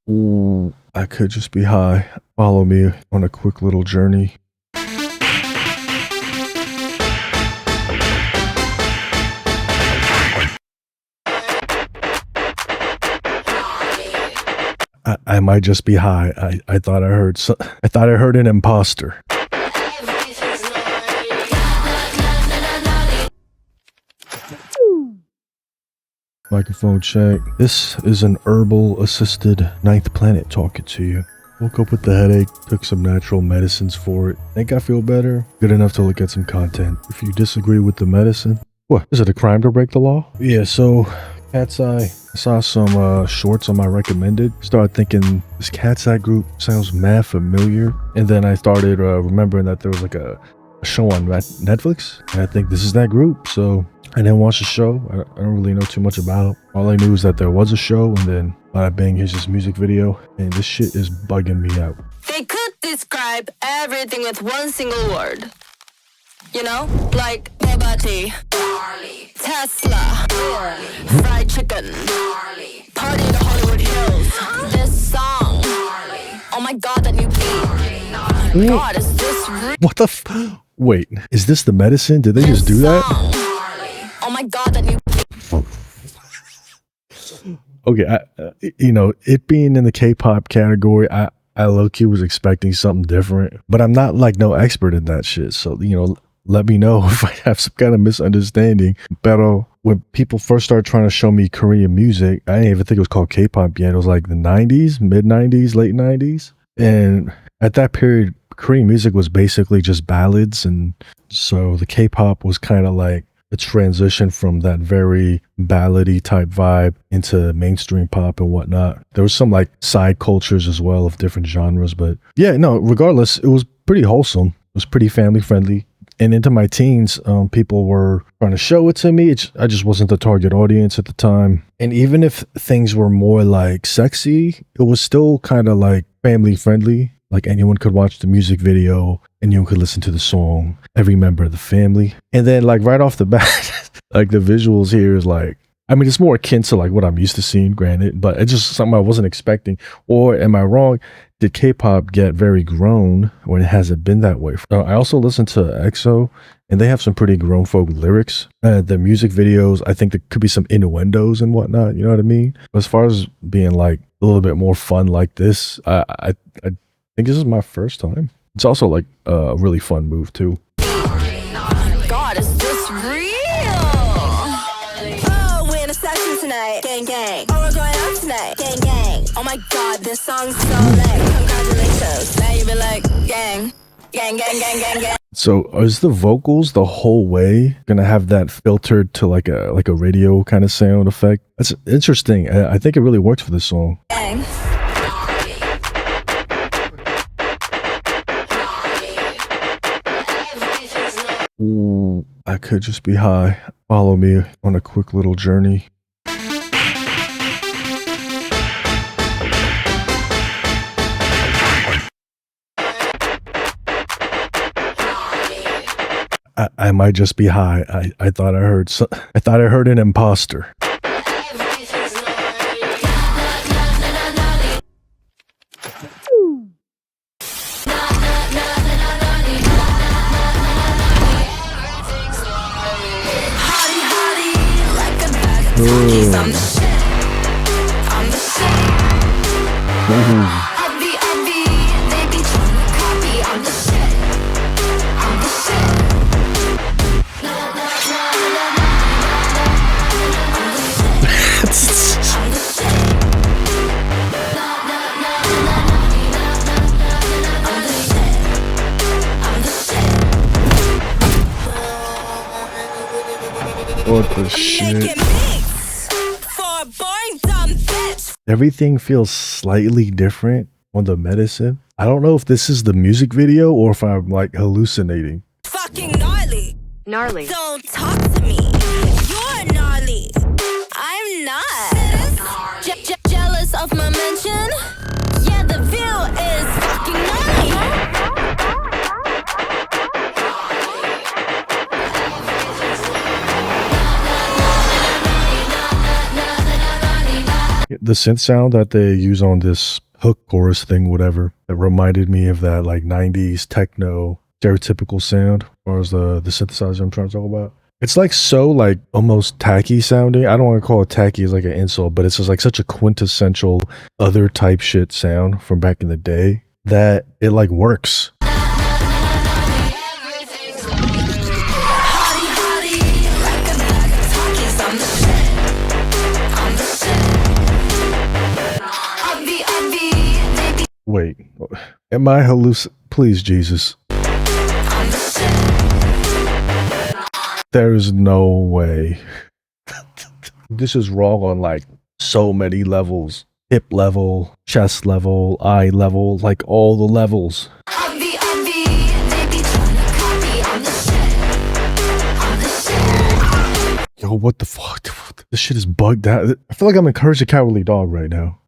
I could just be high. Follow me on a quick little journey. I might just be high. I thought I heard an imposter. Microphone check. This is an herbal assisted ninth planet talking to you. Woke up with the headache, took some natural medicines for it. Think I feel better? Good enough to look at some content. If you disagree with the medicine, what? Is it a crime to break the law? Yeah, so KATSEYE. I saw some shorts on my recommended. Started thinking this KATSEYE group sounds mad familiar. And then I started remembering that there was like a show on Netflix. And I think this is that group. So I didn't watch the show. I don't really know too much about it. All I knew is that there was a show, and then bada bang, here's this music video, and this shit is bugging me out. They could describe everything with one single word. You know? Like Bobati, Gnarly, Tesla, Gnarly, fried chicken, Gnarly, party in the Hollywood Hills. This song, Gnarly. Oh my god, that new beat. Oh my god, is this real? What the wait, is this the medicine? Did they just do that? Oh my god, that new Okay, you know, it being in the K-pop category, I low-key was expecting something different, but I'm not like no expert in that shit. So, you know, let me know if I have some kind of misunderstanding. But when people first started trying to show me Korean music, I didn't even think it was called K-pop yet. It was like the 90s, mid-90s, late 90s. And at that period, Korean music was basically just ballads. And so the K-pop was kind of like a transition from that very ballady type vibe into mainstream pop and whatnot. There was some like side cultures as well of different genres, but yeah, no, regardless, it was pretty wholesome. It was pretty family friendly. And into my teens, people were trying to show it to me. I just wasn't the target audience at the time. And even if things were more like sexy, it was still kind of like family friendly. Like anyone could watch the music video, anyone could listen to the song, every member of the family. And then like right off the bat, like the visuals here is like, I mean, it's more akin to like what I'm used to seeing, granted, but it's just something I wasn't expecting. Or am I wrong? Did K-pop get very grown when it hasn't been that way? I also listen to EXO, and they have some pretty grown folk lyrics. The music videos, I think there could be some innuendos and whatnot, you know what I mean? As far as being like a little bit more fun like this, I think this is my first time. It's also like a really fun move too. God, is this real? Oh, we're in a session tonight. Gang, gang. Oh, we're going out tonight. Gang, gang. Oh my god, this song's so lit. Congratulations. Now you be like, gang. Gang, gang, gang, gang, gang. So is the vocals the whole way gonna have that filtered to like a radio kind of sound effect? That's interesting. I think it really works for this song. Gang. I could just be high. Follow me on a quick little journey. I might just be high. I thought I heard an imposter. I'm the shit. I'm the shit. They be trying to copy. I'm the shit. I'm the shit. I'm the shit. I'm the shit. What the shit? Everything feels slightly different on the medicine. I don't know if this is the music video or if I'm like hallucinating. Fucking gnarly. Gnarly. Don't talk to me. You're gnarly. I'm not. Jealous of my mention? Yeah, the view is fucking gnarly. The synth sound that they use on this hook chorus thing, whatever, it reminded me of that like 90s techno stereotypical sound, as far as the synthesizer I'm trying to talk about. It's like so like almost tacky sounding. I don't want to call it tacky as like an insult, but it's just like such a quintessential other type shit sound from back in the day that it like works. Wait, am I Please, Jesus. There's no way. This is wrong on like so many levels. Hip level, chest level, eye level, like all the levels. Yo, what the fuck? This shit is bugged out. I feel like I'm encouraging Cowardly Dog right now.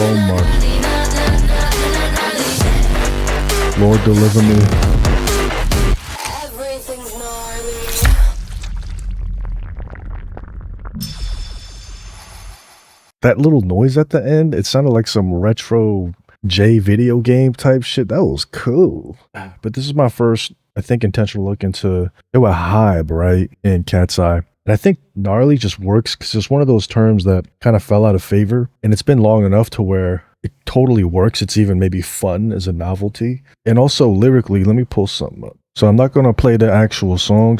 Oh my. Lord, deliver me. Everything's gnarly. That little noise at the end, it sounded like some retro J video game type shit. That was cool. But this is my first, I think, intentional look into hype, right, in KATSEYE. And I think Gnarly just works because it's one of those terms that kind of fell out of favor. And it's been long enough to where it totally works. It's even maybe fun as a novelty. And also lyrically, let me pull something up. So I'm not going to play the actual song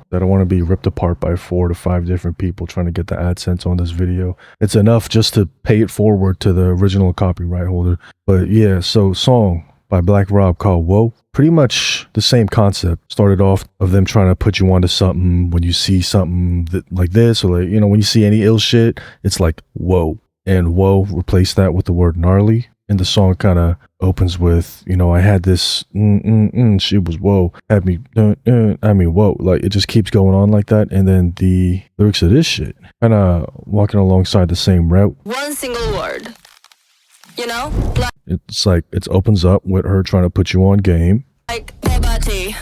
that I want to be ripped apart by 4 to 5 different people trying to get the AdSense on this video. It's enough just to pay it forward to the original copyright holder. But yeah, so song by Black Rob called Whoa. Pretty much the same concept. Started off of them trying to put you onto something when you see something like this, or like, you know, when you see any ill shit, it's like whoa. And whoa, replace that with the word gnarly. And the song kind of opens with, you know, I had this, she was whoa, had me, whoa. Like it just keeps going on like that. And then the lyrics of this shit, kind of walking alongside the same route. One single word. You know? It's like, it opens up with her trying to put you on game. Like Gnarly,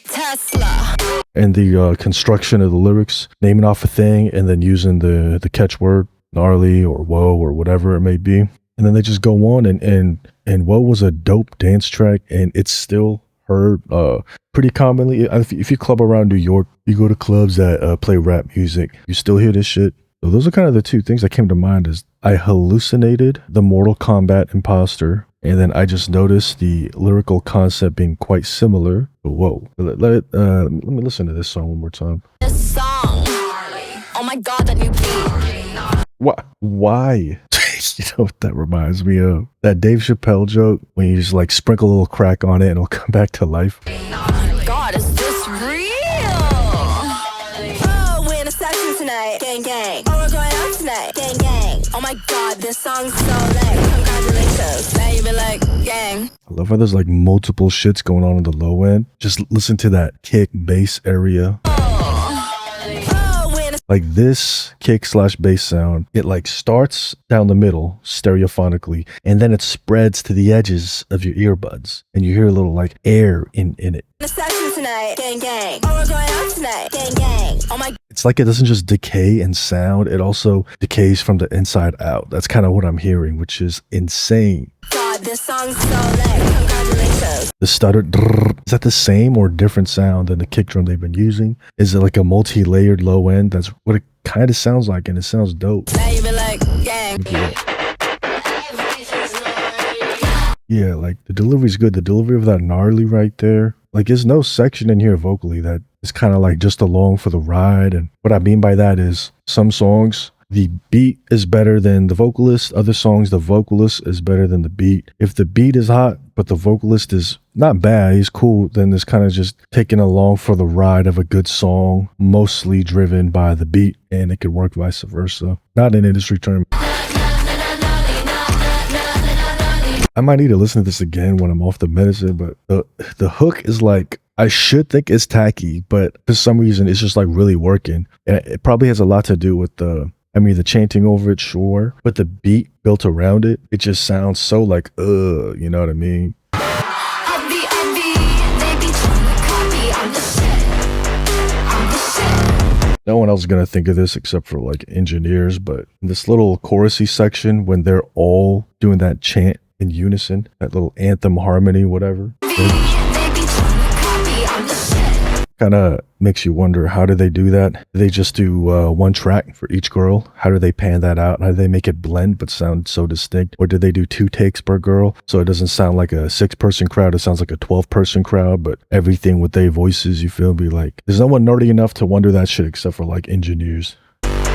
Tesla. And the construction of the lyrics, naming off a thing and then using the catchword, gnarly or whoa or whatever it may be. And then they just go on and whoa was a dope dance track, and it's still heard pretty commonly. If you club around New York, you go to clubs that play rap music, you still hear this shit. So those are kind of the two things that came to mind. Is I hallucinated the Mortal Kombat imposter, and then I just noticed the lyrical concept being quite similar. But whoa, let me listen to this song one more time. This song. Oh my god, that new beat. What? Why? You know what that reminds me of? That Dave Chappelle joke when you just like sprinkle a little crack on it and it'll come back to life. Oh my god, is this real? Oh, we're in a session tonight. Gang, gang. Oh, we're going out tonight. Gang, gang. Oh my god, this song's so lit. Congratulations. Now you be like, gang. I love how there's like multiple shits going on the low end. Just listen to that kick bass area. Like this kick / bass sound, it like starts down the middle stereophonically, and then it spreads to the edges of your earbuds, and you hear a little like air in it. Tonight, gang, gang. Oh, we're going out tonight, gang, gang. Oh my. It's like it doesn't just decay in sound; it also decays from the inside out. That's kind of what I'm hearing, which is insane. God, this song's so lit. Congratulations. The stutter, is that the same or different sound than the kick drum they've been using? Is it like a multi-layered low end? That's what it kind of sounds like, and it sounds dope. Now you be like, gang. Yeah, like the delivery's good. The delivery of that gnarly right there. Like there's no section in here vocally that is kind of like just along for the ride. And what I mean by that is some songs, the beat is better than the vocalist. Other songs, the vocalist is better than the beat. If the beat is hot, but the vocalist is not bad, he's cool, then it's kind of just taking along for the ride of a good song, mostly driven by the beat, and it could work vice versa. Not an industry term. I might need to listen to this again when I'm off the medicine, but the hook is like, I should think it's tacky, but for some reason it's just like really working. And it probably has a lot to do with the chanting over it, sure, but the beat built around it, it just sounds so like, you know what I mean? No one else is gonna think of this except for like engineers, but this little chorusy section when they're all doing that chant in unison, that little anthem harmony, whatever. Kind of makes you wonder, how do they do that? Do they just do one track for each girl? How do they pan that out? How do they make it blend but sound so distinct? Or do they do 2 takes per girl so it doesn't sound like a 6-person crowd, it sounds like a 12-person crowd, but everything with their voices, you feel me? Like, there's no one nerdy enough to wonder that shit except for like engineers. I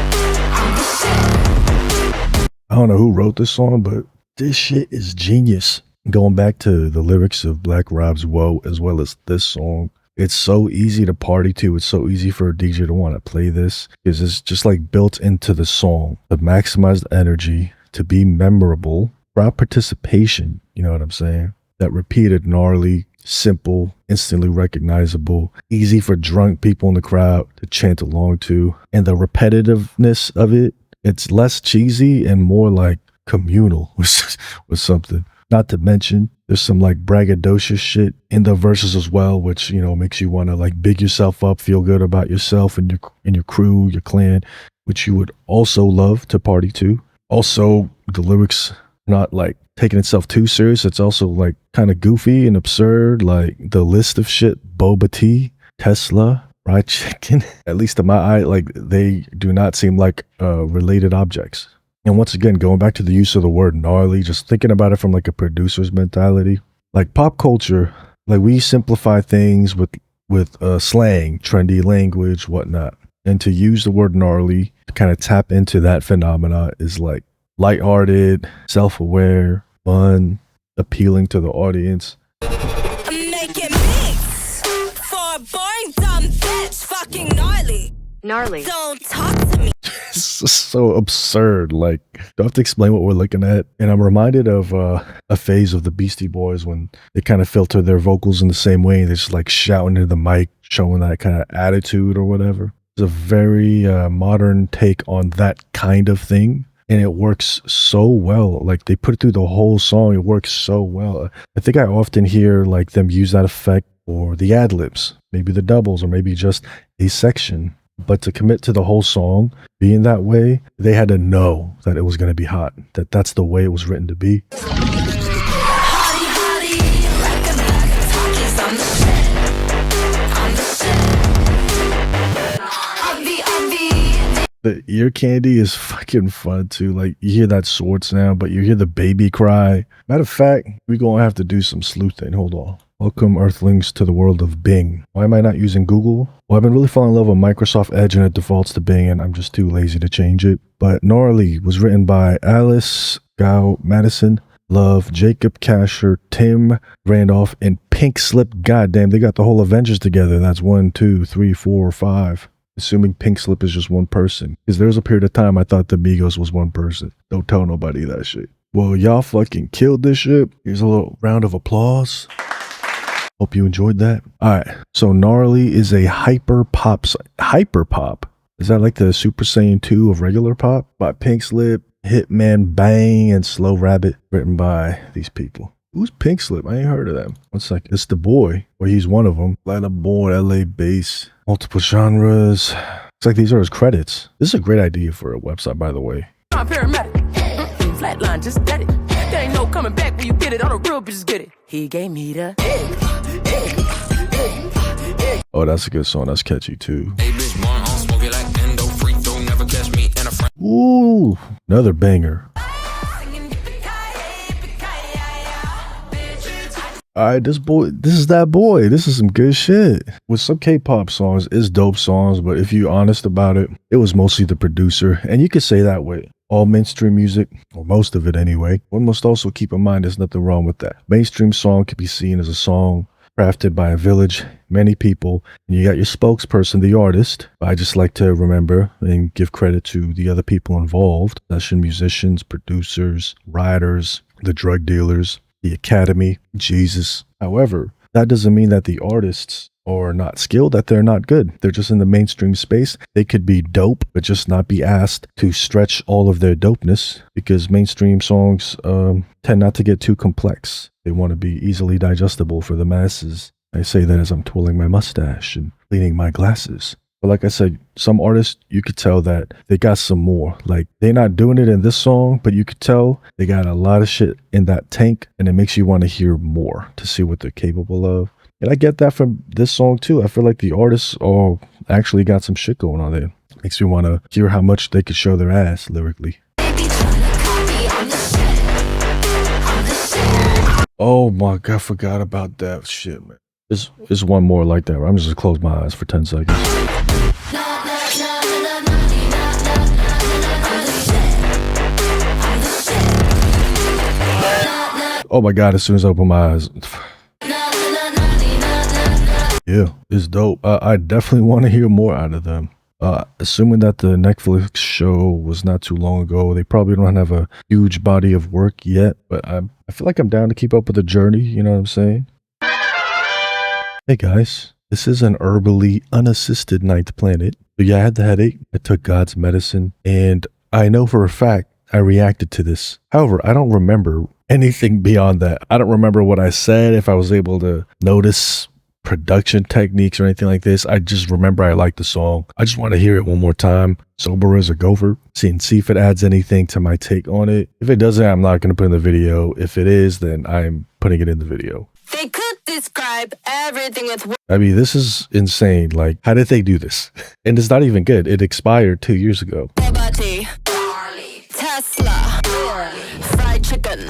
don't know who wrote this song, but this shit is genius. Going back to the lyrics of Black Rob's Whoa as well as this song, it's so easy to party to. It's so easy for a DJ to want to play this because it's just like built into the song to maximize the energy, to be memorable, crowd participation. You know what I'm saying? That repeated gnarly, simple, instantly recognizable, easy for drunk people in the crowd to chant along to. And the repetitiveness of it, it's less cheesy and more like communal with something. Not to mention, there's some like braggadocious shit in the verses as well, which, you know, makes you want to like big yourself up, feel good about yourself and your crew, your clan, which you would also love to party to. Also, the lyrics not like taking itself too serious. It's also like kind of goofy and absurd, like the list of shit: boba tea, Tesla, fried chicken. At least in my eye, like they do not seem like related objects. And once again, going back to the use of the word gnarly, just thinking about it from like a producer's mentality, like pop culture, like we simplify things with slang, trendy language, whatnot. And to use the word gnarly to kind of tap into that phenomena is like lighthearted, self-aware, fun, appealing to the audience. Make it mix for a boring dumb bitch, fucking gnarly. Gnarly. Don't talk to me. It's so absurd. Like, do I have to explain what we're looking at? And I'm reminded of a phase of the Beastie Boys when they kind of filter their vocals in the same way. They're just like shouting into the mic, showing that kind of attitude or whatever. It's a very modern take on that kind of thing. And it works so well. Like, they put it through the whole song. It works so well. I think I often hear like them use that effect for the ad-libs, maybe the doubles, or maybe just a section. But to commit to the whole song being that way, they had to know that it was going to be hot, that that's the way it was written to be. The ear candy is fucking fun too. Like, you hear that sword sound, but you hear the baby cry. Matter of fact, we're going to have to do some sleuthing. Hold on. Welcome, Earthlings, to the world of Bing. Why am I not using Google? Well, I've been really falling in love with Microsoft Edge and it defaults to Bing, and I'm just too lazy to change it. But Gnarly was written by Alice Gow Madison, Love, Jacob Kasher, Tim Randolph, and Pink Slip. Goddamn, they got the whole Avengers together. That's 1, 2, 3, 4, 5. Assuming Pink Slip is just one person. Because there was a period of time I thought the Migos was one person. Don't tell nobody that shit. Well, y'all fucking killed this shit. Here's a little round of applause. Hope you enjoyed that. All right. So Gnarly is a hyper pop. Hyper pop? Is that like the Super Saiyan 2 of regular pop? By Pink Slip, Hitman Bang, and Slow Rabbit. Written by these people. Who's Pink Slip? I ain't heard of them. One second. It's the boy. Or he's one of them. Atlanta born, LA base. Multiple genres. It's like these are his credits. This is a great idea for a website, by the way. I'm paramedic. Flatline, just get it. There ain't no coming back when you get it. All the real bitches get it. He gave me the Oh, that's a good song. That's catchy too. Ooh, another banger. Alright, this is that boy. This is some good shit. With some K-pop songs, it's dope songs, but if you're honest about it, it was mostly the producer. And you could say that way. All mainstream music, or most of it anyway, one must also keep in mind there's nothing wrong with that. Mainstream song can be seen as a song crafted by a village, many people, and you got your spokesperson, the artist. I just like to remember and give credit to the other people involved: session musicians, producers, writers, the drug dealers, the academy, Jesus. However, that doesn't mean that the artists are not skilled, that they're not good. They're just in the mainstream space. They could be dope, but just not be asked to stretch all of their dopeness, because mainstream songs tend not to get too complex. They want to be easily digestible for the masses. I say that as I'm twirling my mustache and cleaning my glasses. But like I said, some artists, you could tell that they got some more. Like, they're not doing it in this song, but you could tell they got a lot of shit in that tank, and it makes you want to hear more to see what they're capable of. And I get that from this song too. I feel like the artists all actually got some shit going on there. Makes me want to hear how much they could show their ass lyrically. Oh my God, I forgot about that shit, man. There's one more like that. I'm just gonna close my eyes for 10 seconds. Oh my God, as soon as I open my eyes. Yeah, it's dope. I definitely want to hear more out of them. Assuming that the Netflix show was not too long ago, they probably don't have a huge body of work yet, but I feel like I'm down to keep up with the journey, you know what I'm saying? Hey guys, this is an herbally unassisted ninth planet. But yeah, I had the headache. I took God's medicine, and I know for a fact I reacted to this. However, I don't remember anything beyond that. I don't remember what I said, if I was able to notice production techniques or anything like this. I just remember I liked the song. I just want to hear it one more time, sober as a gopher, see if it adds anything to my take on it. If it doesn't, I'm not going to put it in the video. If it is, then I'm putting it in the video. They could describe everything with I mean, this is insane. Like, how did they do this? And it's not even good. It expired 2 years ago. Gnarly, Tesla, fried chicken,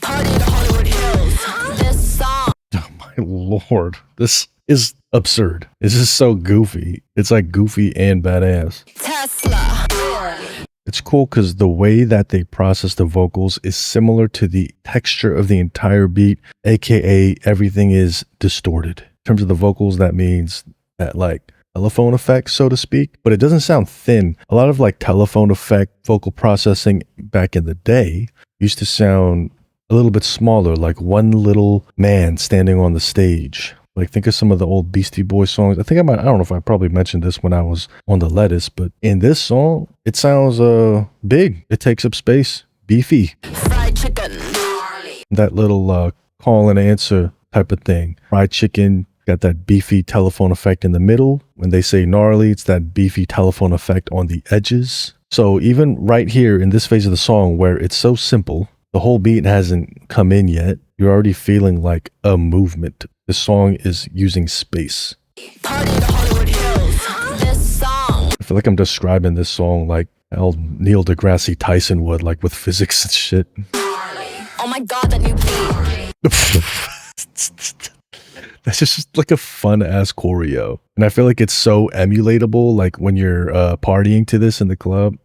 party to Hollywood Hills. This song. Oh my Lord. This is absurd. This is so goofy. It's like goofy and badass. Tesla. It's cool because the way that they process the vocals is similar to the texture of the entire beat, aka everything is distorted. In terms of the vocals, that means that like telephone effect, so to speak, but it doesn't sound thin. A lot of like telephone effect vocal processing back in the day used to sound a little bit smaller, like one little man standing on the stage. Like, think of some of the old Beastie Boys songs. I don't know if I probably mentioned this when I was on the lettuce, but in this song, it sounds big. It takes up space. Beefy. Fried chicken. That little call and answer type of thing. Fried chicken, got that beefy telephone effect in the middle. When they say gnarly, it's that beefy telephone effect on the edges. So even right here in this phase of the song where it's so simple, the whole beat hasn't come in yet, you're already feeling like a movement. This song is using space. Party to Hollywood Hills. This song. I feel like I'm describing this song like how Neil deGrasse Tyson would, like with physics and shit. Oh my God, that new beat. That's just like a fun ass choreo. And I feel like it's so emulatable, like when you're partying to this in the club.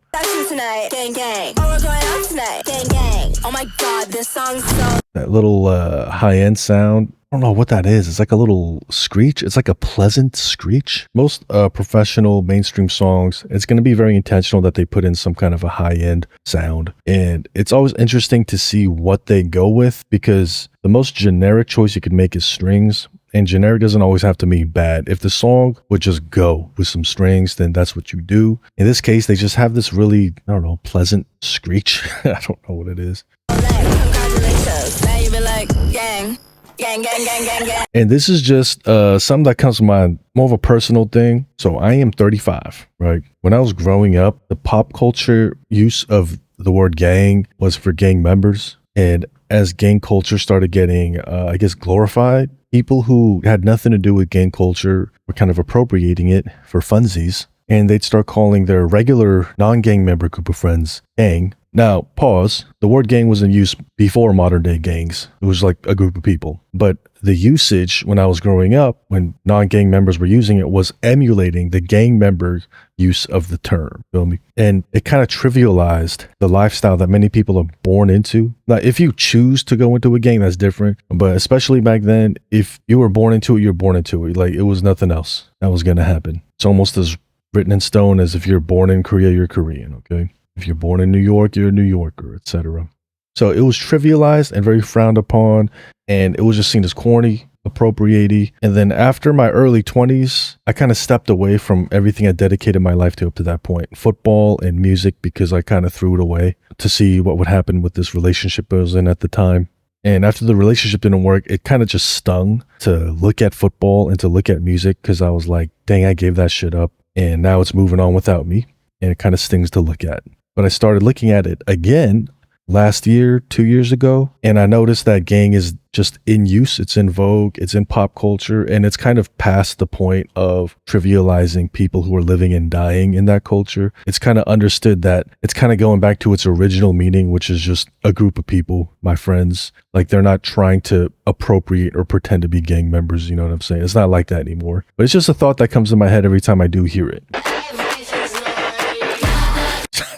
Tonight, gang gang. Oh, we're going out tonight, gang gang. Oh my God, this song's so. That little high-end sound. I don't know what that is. It's like a little screech. It's like a pleasant screech. Most professional mainstream songs, it's going to be very intentional that they put in some kind of a high-end sound. And it's always interesting to see what they go with, because the most generic choice you could make is strings. And generic doesn't always have to mean bad. If the song would just go with some strings, then that's what you do. In this case, they just have this really, I don't know, pleasant screech. I don't know what it is. Congratulations. Now you be like, gang. Gang, gang, gang, gang, gang. And this is just something that comes to mind, more of a personal thing. So I am 35, right? When I was growing up, the pop culture use of the word gang was for gang members. And as gang culture started getting, I guess, glorified, people who had nothing to do with gang culture were kind of appropriating it for funsies. And they'd start calling their regular non-gang member group of friends gang. Now, pause. The word gang was in use before modern day gangs. It was like a group of people. But the usage when I was growing up, when non-gang members were using it, was emulating the gang member use of the term. Feel me? And it kind of trivialized the lifestyle that many people are born into. Now, if you choose to go into a gang, that's different. But especially back then, if you were born into it, you're born into it. Like, it was nothing else that was going to happen. It's almost as written in stone as if you're born in Korea, you're Korean, okay? If you're born in New York, you're a New Yorker, etc. So it was trivialized and very frowned upon, and it was just seen as corny, appropriating. And then after my early 20s, I kind of stepped away from everything I dedicated my life to up to that point, football and music, because I kind of threw it away to see what would happen with this relationship I was in at the time. And after the relationship didn't work, it kind of just stung to look at football and to look at music, because I was like, dang, I gave that shit up and now it's moving on without me. And it kind of stings to look at. But I started looking at it again last year, 2 years ago, and I noticed that gang is just in use. It's in vogue, it's in pop culture, and it's kind of past the point of trivializing people who are living and dying in that culture. It's kind of understood that it's kind of going back to its original meaning, which is just a group of people, my friends. Like, they're not trying to appropriate or pretend to be gang members, you know what I'm saying? It's not like that anymore. But it's just a thought that comes in my head every time I do hear it.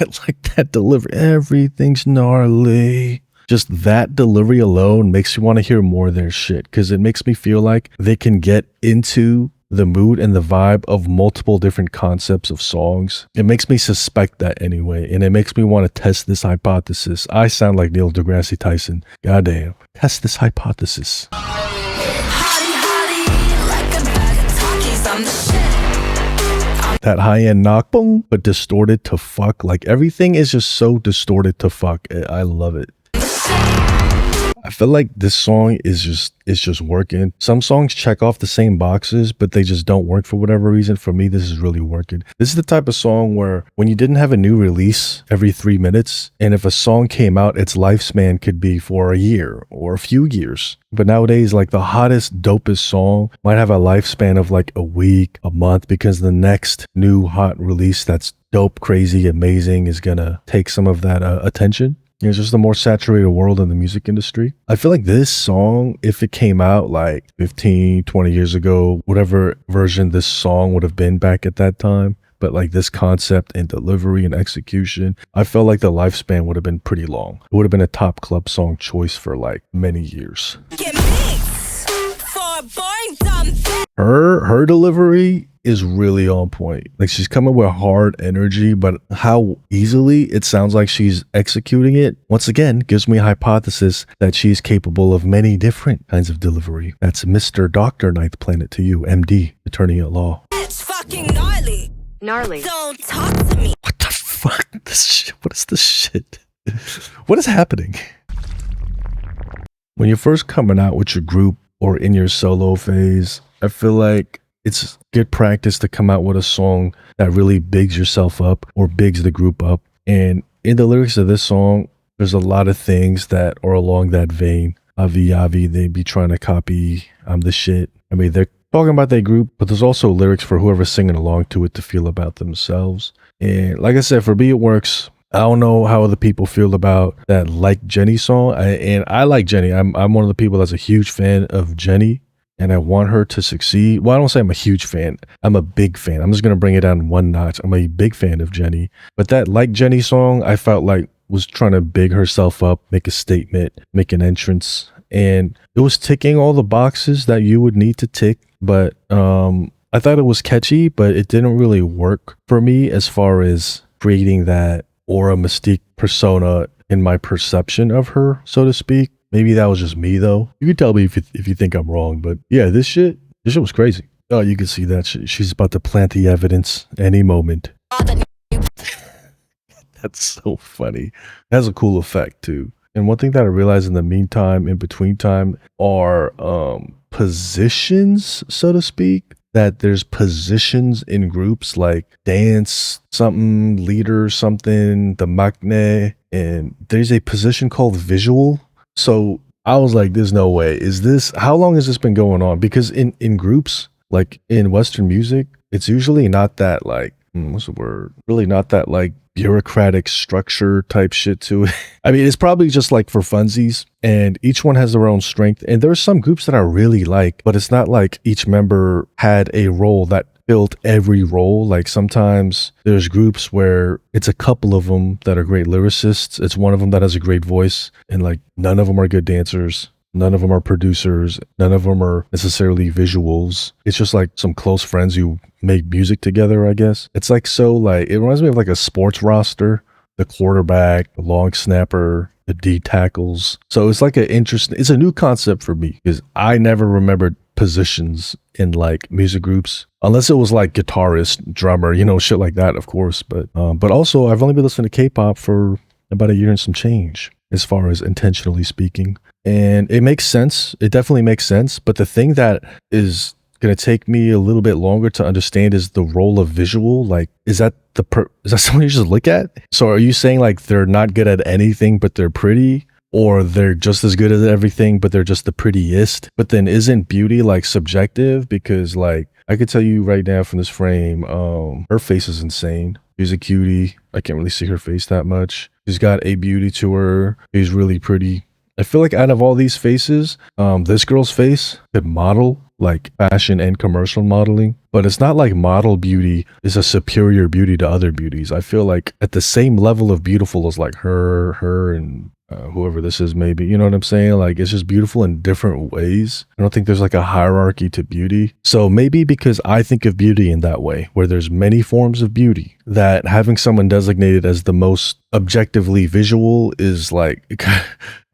I like that delivery. Everything's gnarly. Just that delivery alone makes me want to hear more of their shit, because it makes me feel like they can get into the mood and the vibe of multiple different concepts of songs. It makes me suspect that anyway, and it makes me want to test this hypothesis. I sound like Neil deGrasse Tyson. Goddamn. Test this hypothesis. That high-end knock, boom, but distorted to fuck. Like, everything is just so distorted to fuck. I love it. I feel like this song is just working. Some songs check off the same boxes, but they just don't work for whatever reason. For me, this is really working. This is the type of song where when you didn't have a new release every 3 minutes, and if a song came out, its lifespan could be for a year or a few years. But nowadays, like, the hottest, dopest song might have a lifespan of like a week, a month, because the next new hot release that's dope, crazy, amazing is gonna take some of that attention. It's just a more saturated world in the music industry. I feel like this song, if it came out like 15, 20 years ago, whatever version this song would have been back at that time, but like this concept and delivery and execution, I felt like the lifespan would have been pretty long. It would have been a top club song choice for like many years. Her delivery is really on point. Like, she's coming with hard energy, but how easily it sounds like she's executing it, once again, gives me a hypothesis that she's capable of many different kinds of delivery. That's Mr. Dr. Ninth Planet to you, MD, attorney at law. It's fucking gnarly. Gnarly. Don't talk to me. What the fuck? This shit. What is this shit? What is happening? When you're first coming out with your group or in your solo phase, I feel like it's good practice to come out with a song that really bigs yourself up or bigs the group up. And in the lyrics of this song, there's a lot of things that are along that vein. Avi, they be trying to copy I'm the shit. I mean, they're talking about their group, but there's also lyrics for whoever's singing along to it to feel about themselves. And like I said, for me, it works. I don't know how other people feel about that Like Jenny song. I like Jenny. I'm one of the people that's a huge fan of Jenny, and I want her to succeed. Well, I don't say I'm a huge fan. I'm a big fan. I'm just going to bring it down one notch. I'm a big fan of Jenny. But that Like Jenny song, I felt like was trying to big herself up, make a statement, make an entrance. And it was ticking all the boxes that you would need to tick. But I thought it was catchy, but it didn't really work for me as far as creating that aura, mystique, persona in my perception of her, so to speak. Maybe that was just me, though. You can tell me if you think I'm wrong, but yeah, this shit was crazy. Oh, you can see that she's about to plant the evidence any moment. That's so funny. It has a cool effect too. And one thing that I realized in the meantime, in between time, are positions, so to speak. That there's positions in groups like dance, something, leader, something, the maknae, and there's a position called visual. So I was like, there's no way. How long has this been going on? Because in groups, like in Western music, it's usually not that like, what's the word? Really not that like bureaucratic structure type shit to it. I mean, it's probably just like for funsies, and each one has their own strength. And there are some groups that I really like, but it's not like each member had a role that filled every role. Like sometimes there's groups where it's a couple of them that are great lyricists. It's one of them that has a great voice, and like none of them are good dancers. None of them are producers. None of them are necessarily visuals. It's just like some close friends who make music together, I guess. It's like, so like, it reminds me of like a sports roster, the quarterback, the long snapper, the D tackles. So it's like it's a new concept for me because I never remembered positions in like music groups, unless it was like guitarist, drummer, shit like that, of course. But also I've only been listening to K-pop for about a year and some change. as far as intentionally speaking. And it makes sense. It definitely makes sense. But the thing that is going to take me a little bit longer to understand is the role of visual. Like, is that someone you just look at? So are you saying like they're not good at anything, but they're pretty? Or they're just as good at everything, but they're just the prettiest? But then isn't beauty like subjective? Because like, I could tell you right now from this frame, her face is insane. She's a cutie. I can't really see her face that much. She's got a beauty to her. She's really pretty. I feel like out of all these faces, this girl's face could model like fashion and commercial modeling, but it's not like model beauty is a superior beauty to other beauties. I feel like at the same level of beautiful as like her and whoever this is, maybe, you know what I'm saying? Like, it's just beautiful in different ways. I don't think there's like a hierarchy to beauty. So maybe because I think of beauty in that way, where there's many forms of beauty, that having someone designated as the most objectively visual is like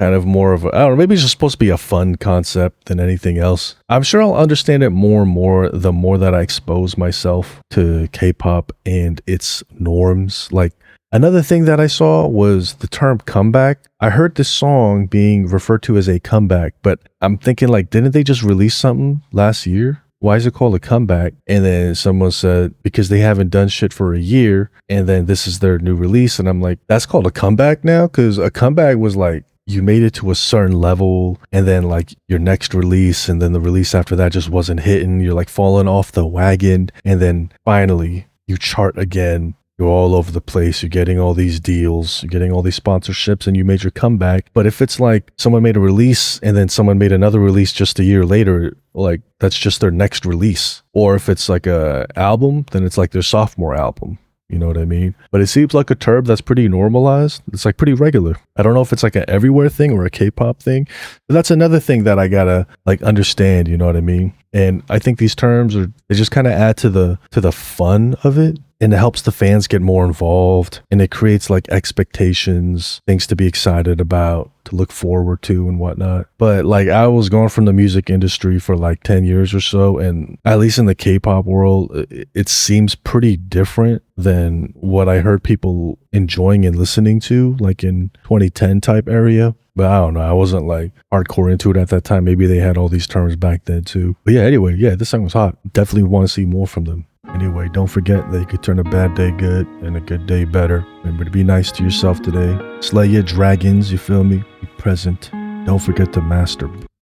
kind of more of a, I don't know, maybe it's just supposed to be a fun concept than anything else. I'm sure I'll understand it more and more the more that I expose myself to K-pop and its norms. Like, another thing that I saw was the term comeback. I heard this song being referred to as a comeback, but I'm thinking like, didn't they just release something last year? Why is it called a comeback? And then someone said, because they haven't done shit for a year, and then this is their new release. And I'm like, that's called a comeback now? Because a comeback was like, you made it to a certain level, and then like your next release, and then the release after that just wasn't hitting. You're like falling off the wagon, and then finally you chart again. You're all over the place. You're getting all these deals. You're getting all these sponsorships, and you made your comeback. But if it's like someone made a release and then someone made another release just a year later, like that's just their next release. Or if it's like a album, then it's like their sophomore album. You know what I mean? But it seems like a term that's pretty normalized. It's like pretty regular. I don't know if it's like an everywhere thing or a K-pop thing. But that's another thing that I gotta like understand. You know what I mean? And I think these terms they just kind of add to the fun of it. And it helps the fans get more involved, and it creates like expectations, things to be excited about, to look forward to and whatnot. But like, I was gone from the music industry for like 10 years or so, and at least in the K-pop world, it seems pretty different than what I heard people enjoying and listening to like in 2010 type area. But I don't know. I wasn't like hardcore into it at that time. Maybe they had all these terms back then too. But yeah, anyway, yeah, this song was hot. Definitely want to see more from them. Anyway, don't forget that you could turn a bad day good and a good day better. Remember to be nice to yourself today. Slay your dragons, you feel me? Be present. Don't forget to master.